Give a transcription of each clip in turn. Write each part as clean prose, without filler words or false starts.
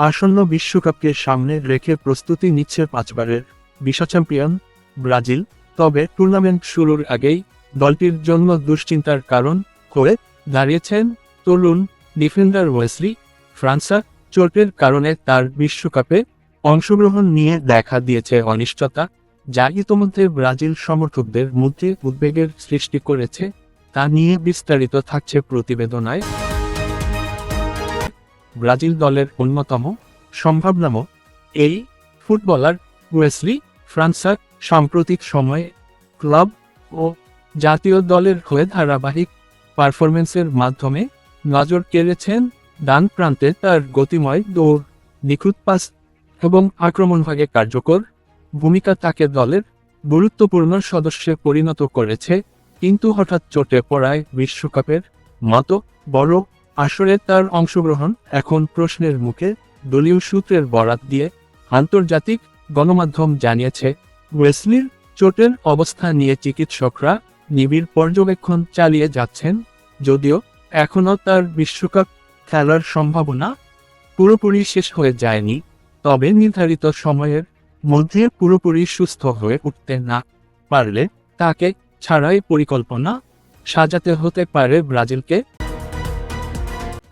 আসন্ন বিশ্বকাপকে সামনে রেখে প্রস্তুতি নিচ্ছে 5বারের বিশ্বচ্যাম্পিয়ন ব্রাজিল। তবে টুর্নামেন্ট শুরুর আগেই দলটির জন্য দুশ্চিন্তার কারণ হয়ে দাঁড়িয়েছেন তরুণ ডিফেন্ডার ওয়েসলি ফ্রান্সা। চোটের কারণে তার বিশ্বকাপে অংশগ্রহণ নিয়ে দেখা দিয়েছে অনিশ্চয়তা, যা ইতোমধ্যে ব্রাজিল সমর্থকদের মধ্যে উদ্বেগের সৃষ্টি করেছে। তা নিয়ে বিস্তারিত থাকছে প্রতিবেদনায়। ব্রাজিল দলের অন্যতম সম্ভাবনাম এই ফুটবলার ওয়েসলি ফ্রান্সা সাম্প্রতিক সময়ে ক্লাব ও জাতীয় দলের হয়ে ধারাবাহিক পারফরমেন্সের মাধ্যমে নজর কেড়েছেন। ডান প্রান্তে তার গতিময় দৌড়, নিখুঁত পাস এবং আক্রমণভাগে কার্যকর ভূমিকা তাকে দলের গুরুত্বপূর্ণ সদস্যে পরিণত করেছে। কিন্তু হঠাৎ চোটে পড়ায় বিশ্বকাপের মতো বড় আসরে তার অংশগ্রহণ এখন প্রশ্নের মুখে। দলীয় সূত্রের বরাত দিয়ে আন্তর্জাতিক গণমাধ্যম জানিয়েছে, ওয়েসলির চোটের অবস্থা নিয়ে চিকিৎসকরা নিবিড় পর্যবেক্ষণ চালিয়ে যাচ্ছেন। যদিও এখনও তার বিশ্বকাপ খেলার সম্ভাবনা পুরোপুরি শেষ হয়ে যায়নি, তবে নির্ধারিত সময়ের মধ্যে পুরোপুরি সুস্থ হয়ে উঠতে না পারলে তাকে ছাড়াই পরিকল্পনা সাজাতে হতে পারে ব্রাজিলকে।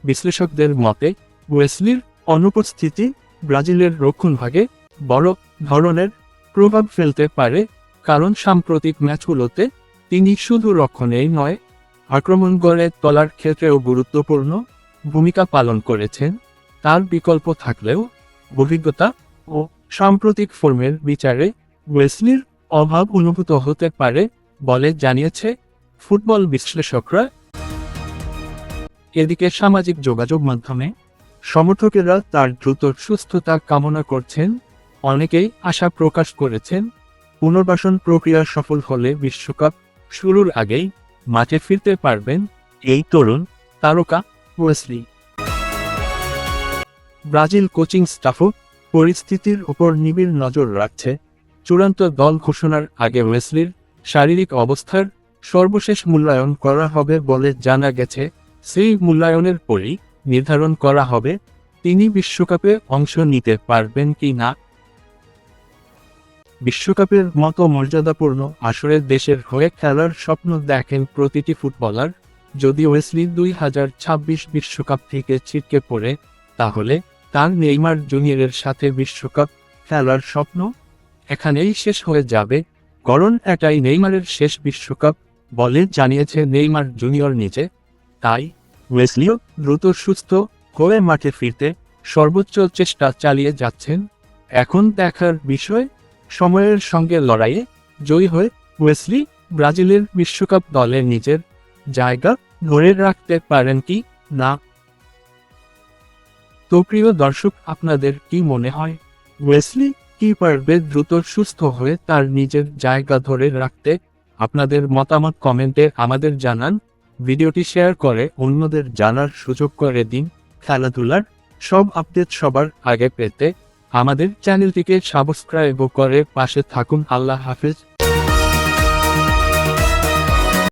বিশ্লেষকদের মতে ওয়েসলির অনুপস্থিতি ব্রাজিলের রক্ষণভাগে বড় ধরনের প্রভাব ফেলতে পারে, কারণ সাম্প্রতিক ম্যাচগুলোতে তিনি শুধু রক্ষণেই নয়, আক্রমণ গড়ে তোলার ক্ষেত্রেও গুরুত্বপূর্ণ ভূমিকা পালন করেছেন। তার বিকল্প থাকলেও অভিজ্ঞতা ও সাম্প্রতিক ফর্মের বিচারে ওয়েসলির অভাব অনুভূত হতে পারে বলে জানিয়েছে ফুটবল বিশ্লেষকরা। এদিকে সামাজিক যোগাযোগ মাধ্যমে সমর্থকেরা তার দ্রুত সুস্থতা কামনা করছেন। অনেকেই আশা প্রকাশ করেছেন পুনর্বাসন প্রক্রিয়া সফল হলে বিশ্বকাপ শুরুর আগেই মাঠে ফিরতে পারবেন এই তরুণ তারকা ওয়েসলি। ব্রাজিল কোচিং স্টাফও পরিস্থিতির উপর নিবিড় নজর রাখছে। চূড়ান্ত দল ঘোষণার আগে ওয়েসলির শারীরিক অবস্থার সর্বশেষ মূল্যায়ন করা হবে বলে জানা গেছে। সেই মূল্যায়নের পরই নির্ধারণ করা হবে তিনি বিশ্বকাপে অংশ নিতে পারবেন কি না। বিশ্বকাপের মতো মর্যাদাপূর্ণ আসরে দেশের হয়ে খেলার স্বপ্ন দেখেন প্রতিটি ফুটবলার। যদি ওয়েসলি 2026 বিশ্বকাপ থেকে ছিটকে পড়ে, তাহলে তার নেইমার জুনিয়রের সাথে বিশ্বকাপ খেলার স্বপ্ন এখানেই শেষ হয়ে যাবে, কারণ এটাই নেইমারের শেষ বিশ্বকাপ বলে জানিয়েছে নেইমার জুনিয়র নিজে। তাই ওয়েসলিও দ্রুত সুস্থ হয়ে মাঠে ফিরতে সর্বোচ্চ চেষ্টা চালিয়ে যাচ্ছেন। এখন দেখার বিষয়, সময়ের সঙ্গে লড়াইয়ে জয়ী হয়ে ওয়েসলি ব্রাজিলের বিশ্বকাপ দলে নিজের জায়গা ধরে রাখতে পারেন কি না। তো প্রিয় দর্শক, আপনাদের কি মনে হয়, ওয়েসলি কি পারবে দ্রুত সুস্থ হয়ে তার নিজের জায়গা ধরে রাখতে? আপনাদের মতামত কমেন্টে আমাদের জানান। ভিডিওটি শেয়ার করে অন্যদের জানার সুযোগ করে দিন। খেলাধুলার সব আপডেট সবার আগে পেতে আমাদের চ্যানেলটিকে সাবস্ক্রাইব করে পাশে থাকুন। আল্লাহ হাফেজ।